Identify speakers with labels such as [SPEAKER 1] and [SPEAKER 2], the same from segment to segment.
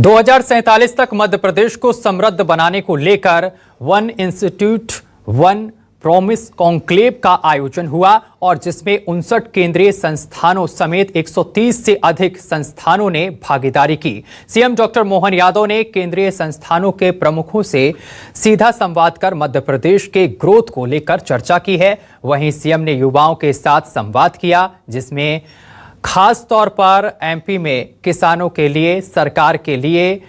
[SPEAKER 1] 2047 तक मध्य प्रदेश को समृद्ध बनाने को लेकर one institute one promise conclave का आयोजन हुआ और जिसमें 59 केंद्रीय संस्थानों समेत 130 से अधिक संस्थानों ने भागीदारी की। सीएम डॉक्टर मोहन यादव ने केंद्रीय संस्थानों के प्रमुखों से सीधा संवाद कर मध्य प्रदेश के ग्रोथ को लेकर चर्चा की है। वहीं सीएम ने युवाओं के साथ संवाद किया, जिसमें खास तौर पर एमपी में किसानों के लिए सरकार के लिए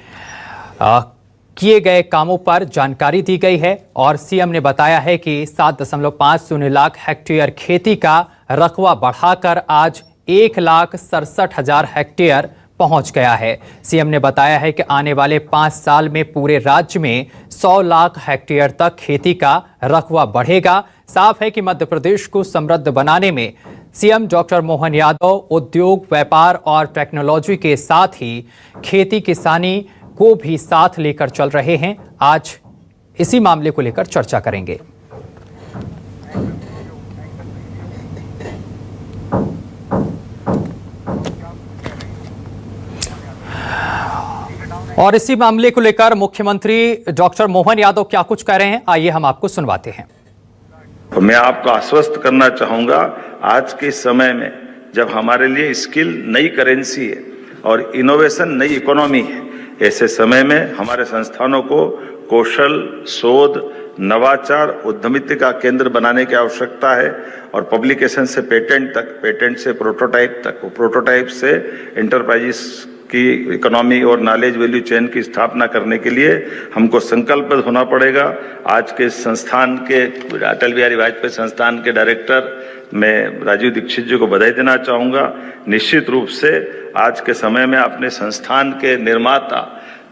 [SPEAKER 1] किए गए कामों पर जानकारी दी गई है और सीएम ने बताया है कि 7.50 लाख हेक्टेयर खेती का रकबा बढ़ाकर आज 1,67,000 हेक्टेयर पहुंच गया है। सीएम ने बताया है कि आने वाले 5 साल में पूरे राज्य में 100 लाख हेक्टेयर तक खेती का रकबा बढ़ेगा। साफ है कि मध्य प्रदेश को समृद्ध बनाने में सीएम डॉक्टर मोहन यादव उद्योग, व्यापार और टेक्नोलॉजी के साथ ही खेती किसानी को भी साथ लेकर चल रहे हैं। आज इसी मामले को लेकर चर्चा करेंगे। और इसी मामले को लेकर मुख्यमंत्री डॉक्टर मोहन यादव क्या कुछ कह रहे हैं, आइए हम आपको सुनवाते हैं।
[SPEAKER 2] मैं आपको आश्वस्त करना चाहूंगा, आज के समय में जब हमारे लिए स्किल नई करेंसी है और इनोवेशन नई इकोनॉमी है, ऐसे समय में हमारे संस्थानों को कौशल, शोध, नवाचार, उद्यमिता का केंद्र बनाने की आवश्यकता है और पब्लिकेशन से पेटेंट तक, पेटेंट से प्रोटोटाइप तक, प्रोटोटाइप से एंटरप्राइजेस की इकोनॉमी और नॉलेज वैल्यू चेन की स्थापना करने के लिए हमको संकल्पित होना पड़ेगा। आज के संस्थान के अटल बिहारी वाजपेयी संस्थान के डायरेक्टर मैं राजीव दीक्षित जी को बधाई देना चाहूँगा। निश्चित रूप से आज के समय में अपने संस्थान के निर्माता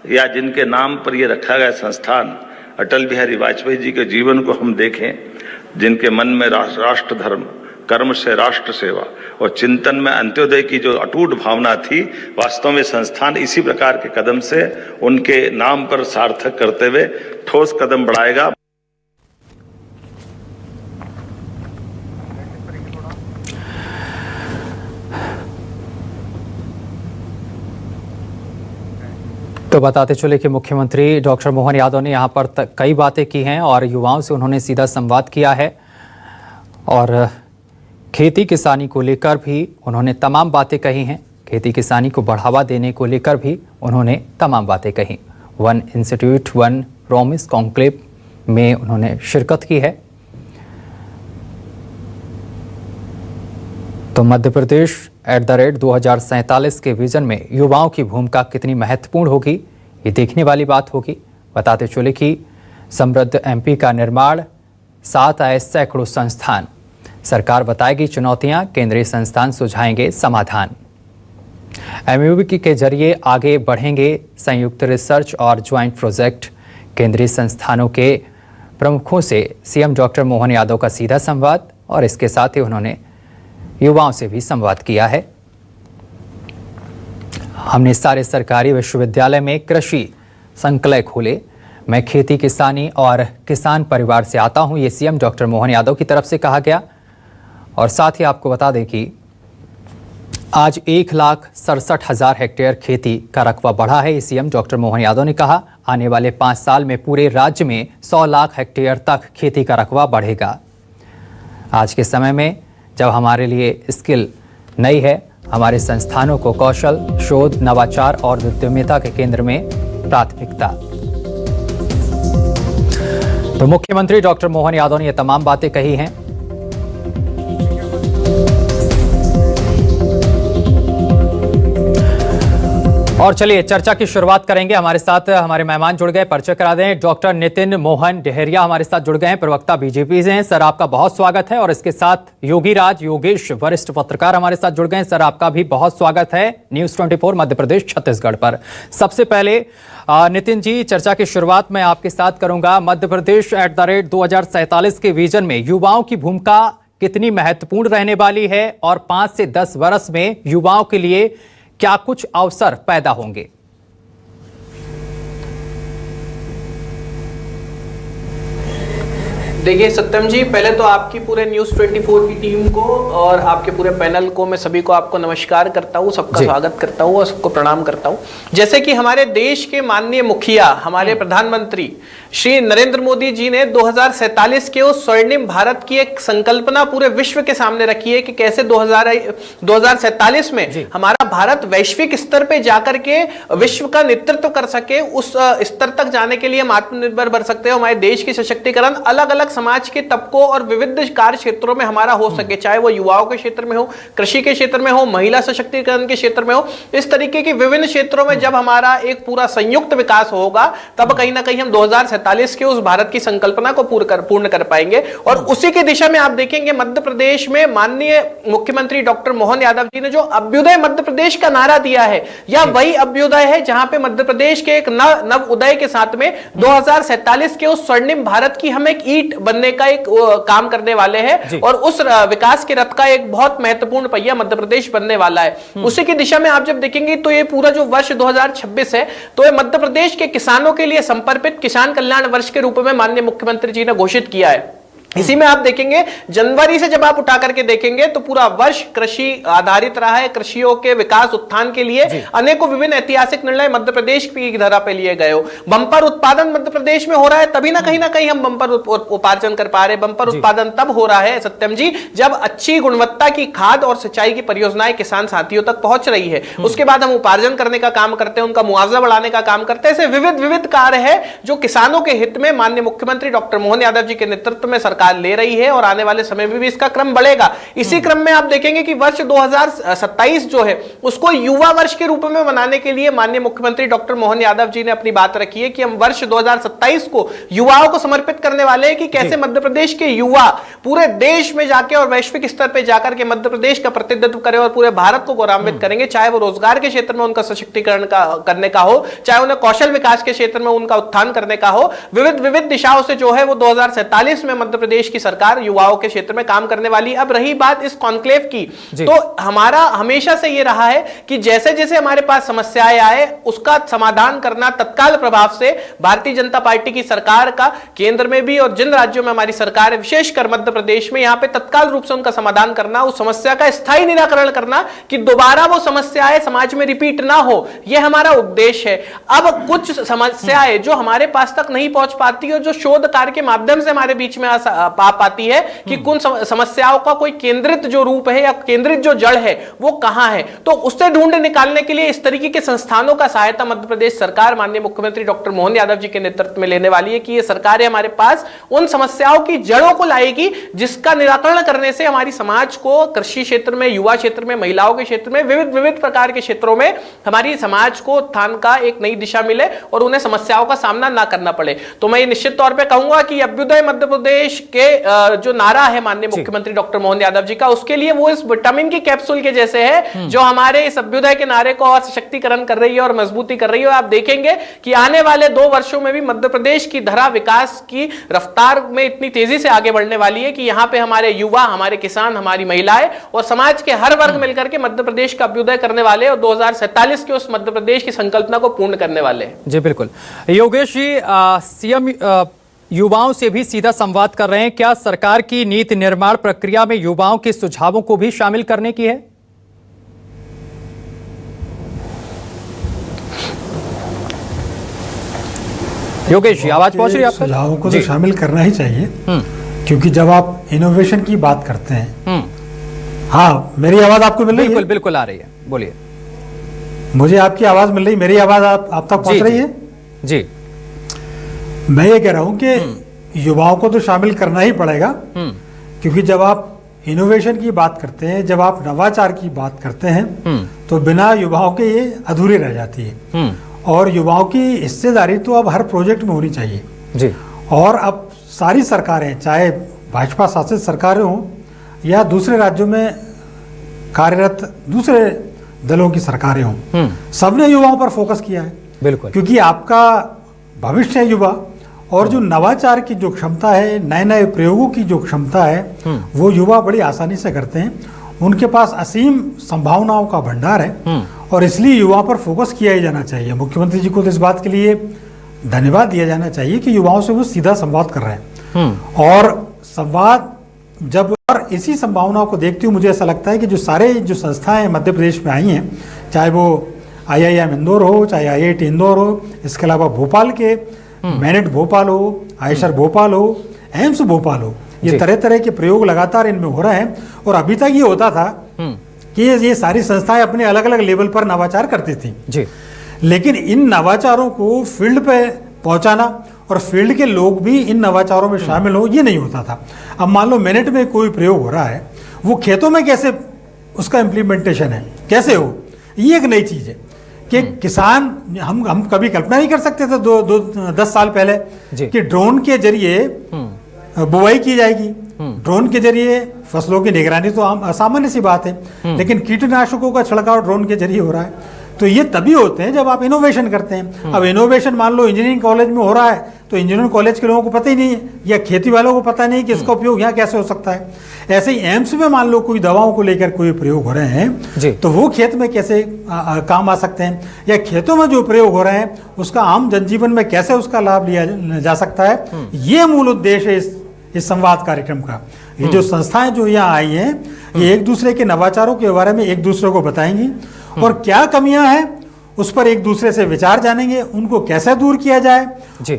[SPEAKER 2] या जिनके नाम पर ये रखा गया संस्थान, अटल बिहारी वाजपेयी जी के जीवन को हम देखें, जिनके मन में राष्ट्र धर्म, कर्म से राष्ट्र सेवा और चिंतन में अंत्योदय की जो अटूट भावना थी, वास्तव में संस्थान इसी प्रकार के कदम से उनके नाम पर सार्थक करते हुए ठोस कदम बढ़ाएगा।
[SPEAKER 1] तो बताते चले कि मुख्यमंत्री डॉक्टर मोहन यादव ने यहां पर कई बातें की हैं और युवाओं से उन्होंने सीधा संवाद किया है और खेती किसानी को लेकर भी उन्होंने तमाम बातें कही हैं। खेती किसानी को बढ़ावा देने को लेकर भी उन्होंने तमाम बातें कही। One institute one promise conclave में उन्होंने शिरकत की है। तो मध्य प्रदेश @2047 के विजन में युवाओं की भूमिका कितनी महत्वपूर्ण होगी, ये देखने वाली बात होगी। बताते चले कि समृद्ध एमपी का निर्माण, साथ आए सैकड़ों संस्थान, सरकार बताएगी चुनौतियां, केंद्रीय संस्थान सुझाएंगे समाधान। एमयूबी के जरिए आगे बढ़ेंगे संयुक्त रिसर्च और ज्वाइंट प्रोजेक्ट। केंद्रीय संस्थानों के प्रमुखों से सीएम डॉक्टर मोहन यादव का सीधा संवाद और इसके साथ ही उन्होंने युवाओं से भी संवाद किया है। हमने सारे सरकारी विश्वविद्यालय में कृषि संकाय खोले। मैं खेती किसानी और किसान परिवार से आता हूं, ये सीएम डॉक्टर मोहन यादव की तरफ से कहा गया। और साथ ही आपको बता दें कि आज 1,67,000 हेक्टेयर खेती का रकबा बढ़ा है, ये सीएम डॉक्टर मोहन यादव ने कहा। आने वाले 5 साल में पूरे राज्य में 100 लाख हेक्टेयर तक खेती का रकबा बढ़ेगा। आज के समय में जब हमारे लिए स्किल नई है, हमारे संस्थानों को कौशल, शोध, नवाचार और उद्यमिता के केंद्र में प्राथमिकता। तो मुख्यमंत्री डॉक्टर मोहन यादव ने ये तमाम बातें कही हैं। और चलिए चर्चा की शुरुआत करेंगे। हमारे साथ हमारे मेहमान जुड़ गए, परिचय करा दें। डॉक्टर नितिन मोहन डेहरिया हमारे साथ जुड़ गए हैं, प्रवक्ता बीजेपी से हैं। सर आपका बहुत स्वागत है। और इसके साथ योगीराज योगेश, वरिष्ठ पत्रकार हमारे साथ जुड़ गए हैं। सर आपका भी बहुत स्वागत है न्यूज़ 24 मध्य प्रदेश छत्तीसगढ़ पर। सबसे पहले नितिन जी, चर्चा की शुरुआत मैं आपके साथ करूंगा। मध्य प्रदेश @2047 के विजन में युवाओं की भूमिका कितनी महत्वपूर्ण रहने वाली है और 5 से 10 वर्ष में युवाओं के लिए क्या कुछ अवसर पैदा होंगे?
[SPEAKER 3] देखिए सत्यम जी, पहले तो आपकी पूरे न्यूज़ 24 की टीम को और आपके पूरे पैनल को मैं सभी को आपको नमस्कार करता हूँ, सबका स्वागत करता हूँ और सबको प्रणाम करता हूँ। जैसे कि हमारे देश के माननीय मुखिया, हमारे प्रधानमंत्री श्री नरेंद्र मोदी जी ने 2047 के उस स्वर्णिम भारत की एक संकल्पना पूरे विश्व के सामने रखी है कि कैसे 2047 में हमारा भारत वैश्विक स्तर पे जाकर के विश्व का नेतृत्व कर सके, उस स्तर तक जाने के लिए हम आत्मनिर्भर बन सकते हैं। हमारे देश की सशक्तिकरण अलग अलग समाज के तबकों और विविध कार्य क्षेत्रों में हमारा हो सके, चाहे वो युवाओं के क्षेत्र में हो, कृषि के क्षेत्र में हो, महिला सशक्तिकरण के क्षेत्र में हो। इस तरीके के विभिन्न क्षेत्रों में जब हमारा एक पूरा संयुक्त विकास होगा, तब कहीं ना कहीं हम 2047 के उस भारत की संकल्पना को पूर्ण कर पाएंगे। और उसी की दिशा में आप देखेंगे मध्य प्रदेश में माननीय मुख्यमंत्री डॉक्टर मोहन यादव जी ने जो अभ्युदय मध्य प्रदेश का नारा दिया है, यह वही अभ्युदय है जहां पे मध्य प्रदेश के एक नव उदय के साथ में 2047 के उस स्वर्णिम भारत की हम एक ईंट बनने का एक काम करने वाले हैं और उस विकास के रथ का एक बहुत महत्वपूर्ण पहिया मध्य प्रदेश बनने वाला है। उसी की दिशा में आप जब देखेंगे तो ये पूरा जो वर्ष 2026 है, तो ये मध्य प्रदेश के किसानों के लिए समर्पित किसान कल्याण वर्ष के रूप में माननीय मुख्यमंत्री जी ने घोषित किया है। इसी में आप देखेंगे जनवरी से जब आप उठा करके देखेंगे तो पूरा वर्ष कृषि आधारित रहा है। कृषियों के विकास उत्थान के लिए अनेकों विभिन्न ऐतिहासिक निर्णय मध्य प्रदेश की धरा पे लिए गए हो। बंपर उत्पादन मध्य प्रदेश में हो रहा है, तभी ना कहीं हम बंपर उपार्जन कर पा रहे हैं। बंपर उत्पादन तब हो रहा है सत्यम जी, जब अच्छी गुणवत्ता की खाद और सिंचाई की परियोजनाएं किसान साथियों तक पहुंच रही है। उसके बाद हम उपार्जन करने का काम करते हैं, उनका मुआवजा बढ़ाने का काम करते हैं। ऐसे विविध कार्य है जो किसानों के हित में माननीय मुख्यमंत्री डॉक्टर मोहन यादव जी के नेतृत्व में सरकार ले रही है और आने वाले समय में भी इसका क्रम बढ़ेगा। इसी क्रम में आप देखेंगे कि वर्ष 2027 जो है उसको युवा वर्ष के रूप में मनाने के लिए माननीय मुख्यमंत्री डॉक्टर मोहन यादव जी ने अपनी बात रखी है कि हम वर्ष 2027 को युवाओं को समर्पित करने वाले हैं कि कैसे मध्य प्रदेश के युवा पूरे देश में जाके और वैश्विक स्तर पर जाकर के मध्य प्रदेश का प्रतिनिधित्व करें और पूरे भारत को गौरवान्वित करेंगे। चाहे वो रोजगार के क्षेत्र में उनका सशक्तिकरण करने का हो, चाहे उन्हें कौशल विकास के क्षेत्र में उनका उत्थान करने का हो, विविध दिशाओं से जो है वो 2047 में मध्य प्रदेश की सरकार युवाओं के क्षेत्र में काम करने वाली। अब रही बात इस कॉन्क्लेव की, तो हमारा हमेशा से ये रहा है कि जैसे जैसे हमारे पास समस्याएं आए उसका समाधान करना तत्काल प्रभाव से भारतीय जनता पार्टी की सरकार का केंद्र में भी और जिन राज्यों में हमारी सरकार है, विशेषकर मध्य प्रदेश में, यहां पे तत्काल रूप से उनका समाधान करना, उस समस्या का स्थायी निराकरण करना कि दोबारा वो समस्याएं समाज में रिपीट ना हो, यह हमारा उद्देश्य है। अब कुछ समस्याएं जो हमारे पास तक नहीं पहुंच पाती और जो शोध कार्य के माध्यम से हमारे बीच में आ पाती है कि कुछ समस्याओं का कोई केंद्रित जो रूप है या केंद्रित जो जड़ है वो कहां है, तो उससे ढूंढ निकालने के लिए इस तरीके के संस्थानों का सहायता मध्य प्रदेश सरकार माननीय मुख्यमंत्री डॉक्टर मोहन यादव जी के नेतृत्व में लेने वाली है कि ये सरकार हमारे पास उन समस्याओं की जड़ों को लाएगी जिसका निराकरण करने से हमारी समाज को कृषि क्षेत्र में, युवा क्षेत्र में, महिलाओं के क्षेत्र में, विविध प्रकार के क्षेत्रों में हमारी समाज को उत्थान का एक नई दिशा मिले और उन्हें समस्याओं का सामना ना करना पड़े। तो मैं निश्चित तौर पर कहूंगा कि अभ्युदय मध्य प्रदेश के जो नारा है माननीय मुख्यमंत्री डॉक्टर मोहन यादव जी का, उसके लिए वो इस विटामिन की कैप्सूल के जैसे है जो हमारे इस अभ्युदय के नारे को और सशक्तिकरण कर रही है और मजबूती कर रही है। आप देखेंगे कि आने वाले 2 वर्षों में भी मध्य प्रदेश की धरा विकास की रफ्तार में इतनी तेजी से आगे बढ़ने वाली है कि यहां पे हमारे युवा, हमारे किसान, हमारी महिलाएं और समाज के हर वर्ग मिलकर के मध्य प्रदेश का अभ्युदय करने वाले और 2047 के उस मध्य प्रदेश की संकल्पना को पूर्ण करने वाले हैं।
[SPEAKER 1] जी बिल्कुल। योगेश जी, सीएम युवाओं से भी सीधा संवाद कर रहे हैं, क्या सरकार की नीति निर्माण प्रक्रिया में युवाओं के सुझावों को भी शामिल करने की है? योगेश जी, आवाज पहुंच रही है आपको?
[SPEAKER 4] सुझावों को तो शामिल करना ही चाहिए, क्योंकि जब आप इनोवेशन की बात करते हैं। हाँ, मेरी आवाज आपको मिल रही है?
[SPEAKER 1] बिल्कुल आ रही है, बोलिए।
[SPEAKER 4] मुझे आपकी आवाज मिल रही, मेरी आवाज आप तक पहुंच रही है?
[SPEAKER 1] जी,
[SPEAKER 4] मैं ये कह रहा हूं कि युवाओं को तो शामिल करना ही पड़ेगा, क्योंकि जब आप इनोवेशन की बात करते हैं, जब आप नवाचार की बात करते हैं, तो बिना युवाओं के ये अधूरी रह जाती है। और युवाओं की हिस्सेदारी तो अब हर प्रोजेक्ट में होनी चाहिए
[SPEAKER 1] जी।
[SPEAKER 4] और अब सारी सरकारें, चाहे भाजपा शासित सरकारें हों या दूसरे राज्यों में कार्यरत दूसरे दलों की सरकारें हों, सबने युवाओं पर फोकस किया है।
[SPEAKER 1] बिल्कुल,
[SPEAKER 4] क्योंकि आपका भविष्य है युवा, और जो नवाचार की जो क्षमता है, नए नए प्रयोगों की जो क्षमता है, वो युवा बड़ी आसानी से करते हैं। उनके पास असीम संभावनाओं का भंडार है और इसलिए युवा पर फोकस किया ही जाना चाहिए। मुख्यमंत्री जी को तो इस बात के लिए धन्यवाद दिया जाना चाहिए कि युवाओं से वो सीधा संवाद कर रहे हैं। और संवाद जब, और इसी संभावनाओं को देखते हुए मुझे ऐसा लगता है कि जो संस्थाएं मध्य प्रदेश में आई हैं, चाहे वो IIM इंदौर हो, चाहे IIT इंदौर हो, इसके अलावा भोपाल के मैनेट भोपाल हो, आयशर भोपाल हो, एम्स भोपाल हो, ये तरह तरह के प्रयोग लगातार इनमें हो रहे हैं। और अभी तक ये होता था कि ये सारी संस्थाएं अपने अलग अलग लेवल पर नवाचार करती थी
[SPEAKER 1] जी,
[SPEAKER 4] लेकिन इन नवाचारों को फील्ड पे पहुंचाना और फील्ड के लोग भी इन नवाचारों में शामिल हो, ये नहीं होता था। अब मान लो मिनट में कोई प्रयोग हो रहा है, वो खेतों में कैसे उसका इम्प्लीमेंटेशन है, कैसे हो, ये एक नई चीज है कि किसान, हम कभी कल्पना नहीं कर सकते थे 10 साल पहले कि ड्रोन के जरिए बुवाई की जाएगी, ड्रोन के जरिए फसलों की निगरानी तो आम सामान्य सी बात है, लेकिन कीटनाशकों का छिड़काव ड्रोन के जरिए हो रहा है। तो ये तभी होते हैं जब आप इनोवेशन करते हैं। अब इनोवेशन मान लो इंजीनियरिंग कॉलेज में हो रहा है, तो इंजीनियरिंग कॉलेज के लोगों को पता ही नहीं है, या खेती वालों को पता नहीं कि इसका उपयोग यहाँ कैसे हो सकता है। ऐसे ही एम्स में मान लो कोई दवाओं को लेकर कोई प्रयोग हो रहे हैं, तो वो खेत में कैसे काम आ सकते हैं, या खेतों में जो प्रयोग हो रहे हैं उसका आम जनजीवन में कैसे उसका लाभ लिया जा सकता है। ये मूल उद्देश्य है इस संवाद कार्यक्रम का। ये जो संस्थाएं जो यहाँ आई हैं, ये एक दूसरे के नवाचारों के बारे में एक दूसरे को बताएंगी और क्या कमियां हैं उस पर एक दूसरे से विचार जानेंगे, उनको कैसे दूर किया जाए,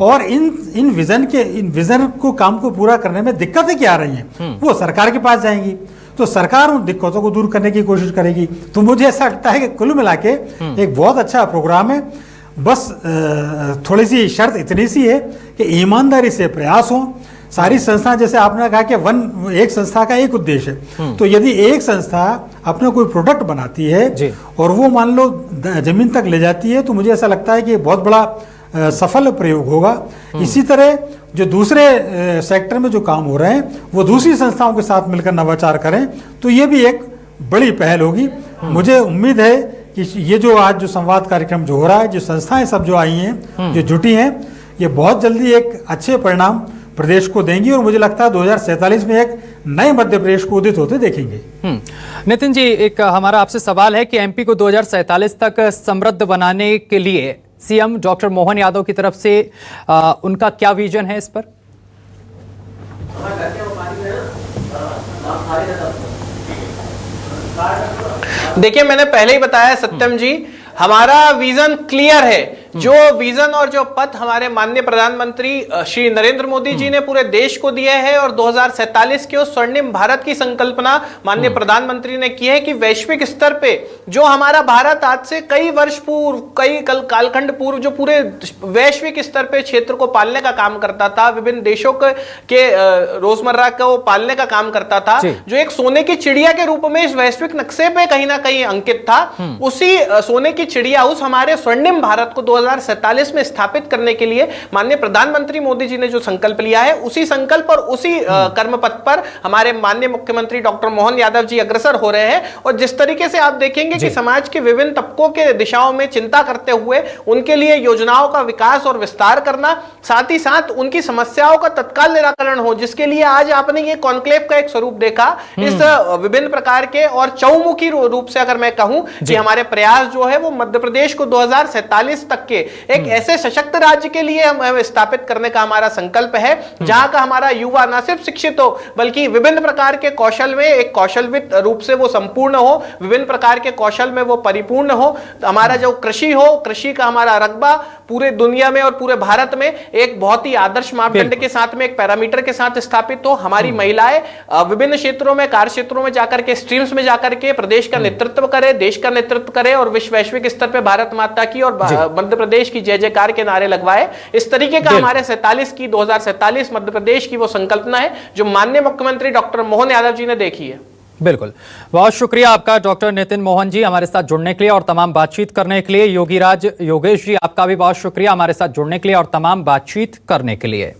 [SPEAKER 4] और इन विजन को काम को पूरा करने में दिक्कतें क्या आ रही हैं, वो सरकार के पास जाएंगी, तो सरकार उन दिक्कतों को दूर करने की कोशिश करेगी। तो मुझे ऐसा लगता है कि कुल मिला के एक बहुत अच्छा प्रोग्राम है। बस थोड़ी सी शर्त इतनी सी है कि ईमानदारी से प्रयास हो। सारी संस्था, जैसे आपने कहा कि एक संस्था का एक उद्देश्य है, तो यदि एक संस्था अपना कोई प्रोडक्ट बनाती है और वो मान लो जमीन तक ले जाती है, तो मुझे ऐसा लगता है कि बहुत बड़ा सफल प्रयोग होगा। इसी तरह जो दूसरे सेक्टर में जो काम हो रहे हैं वो दूसरी संस्थाओं के साथ मिलकर नवाचार करें, तो ये भी एक बड़ी पहल होगी। मुझे उम्मीद है कि ये जो आज जो संवाद कार्यक्रम जो हो रहा है, जो संस्थाएं सब जो आई हैं, जो जुटी हैं, ये बहुत जल्दी एक अच्छे परिणाम प्रदेश को देंगी, और मुझे लगता है 2047 में एक नए मध्य प्रदेश को उदित होते देखेंगे।
[SPEAKER 1] नितिन जी, एक हमारा आपसे सवाल है कि एमपी को 2047 तक समृद्ध बनाने के लिए सीएम डॉक्टर मोहन यादव की तरफ से उनका क्या विजन है इस पर?
[SPEAKER 3] देखिए, मैंने पहले ही बताया सत्यम जी, हमारा विजन क्लियर है। जो विजन और जो पथ हमारे माननीय प्रधानमंत्री श्री नरेंद्र मोदी जी ने पूरे देश को दिया है, और 2047 के उस स्वर्णिम भारत की संकल्पना माननीय प्रधानमंत्री ने की है कि वैश्विक स्तर पे जो हमारा भारत आज से कई वर्ष पूर्व, कई कालखंड पूर्व जो पूरे वैश्विक स्तर पे क्षेत्र को पालने का काम करता था, विभिन्न देशों के रोजमर्रा को पालने का काम करता था, जो एक सोने की चिड़िया के रूप में इस वैश्विक नक्शे पे कहीं ना कहीं अंकित था, उसी सोने की चिड़िया उस हमारे स्वर्णिम भारत को 2047 में स्थापित करने के लिए माननीय प्रधानमंत्री मोदी जी ने जो संकल्प लिया है, उसी संकल्प और उसी कर्मपथ पर हमारे माननीय मुख्यमंत्री डॉक्टर मोहन यादव जी अग्रसर हो रहे हैं। और जिस तरीके से आप देखेंगे कि समाज के विभिन्न तबकों के दिशाओं में चिंता करते हुए उनके लिए योजनाओं का विकास और विस्तार करना, साथ ही साथ उनकी समस्याओं का तत्काल निराकरण हो, जिसके लिए आज आपने ये कॉन्क्लेव का एक स्वरूप देखा। इस विभिन्न प्रकार के और चौमुखी रूप से अगर मैं कहूं कि हमारे प्रयास जो है वो मध्य प्रदेश को 2047 तक के एक ऐसे सशक्त राज्य के लिए हम स्थापित करने का हमारा संकल्प है, जहां का हमारा युवा न सिर्फ शिक्षित हो बल्कि विभिन्न प्रकार के कौशल में एक कौशलवित रूप से वो संपूर्ण हो, विभिन्न प्रकार के कौशल में वो परिपूर्ण हो। हमारा जो कृषि हो, कृषि का हमारा रकबा पूरे दुनिया में और पूरे भारत में एक बहुत ही आदर्श मापदंड के साथ में, एक पैरामीटर के साथ स्थापित हो। हमारी महिलाएं विभिन्न क्षेत्रों में, कार्य क्षेत्रों में जाकर के, स्ट्रीम्स में जाकर के प्रदेश का नेतृत्व करे, देश का नेतृत्व करे और वैश्विक स्तर पे भारत माता की और मध्य प्रदेश की जय जयकार के नारे लगवाए। इस तरीके का हमारे 2047 मध्य प्रदेश की वो संकल्पना है जो माननीय मुख्यमंत्री डॉक्टर मोहन यादव जी ने देखी है।
[SPEAKER 1] बिल्कुल, बहुत शुक्रिया आपका डॉक्टर नितिन मोहन जी हमारे साथ जुड़ने के लिए और तमाम बातचीत करने के लिए। योगेश जी, आपका भी बहुत शुक्रिया हमारे साथ जुड़ने के लिए और तमाम बातचीत करने के लिए।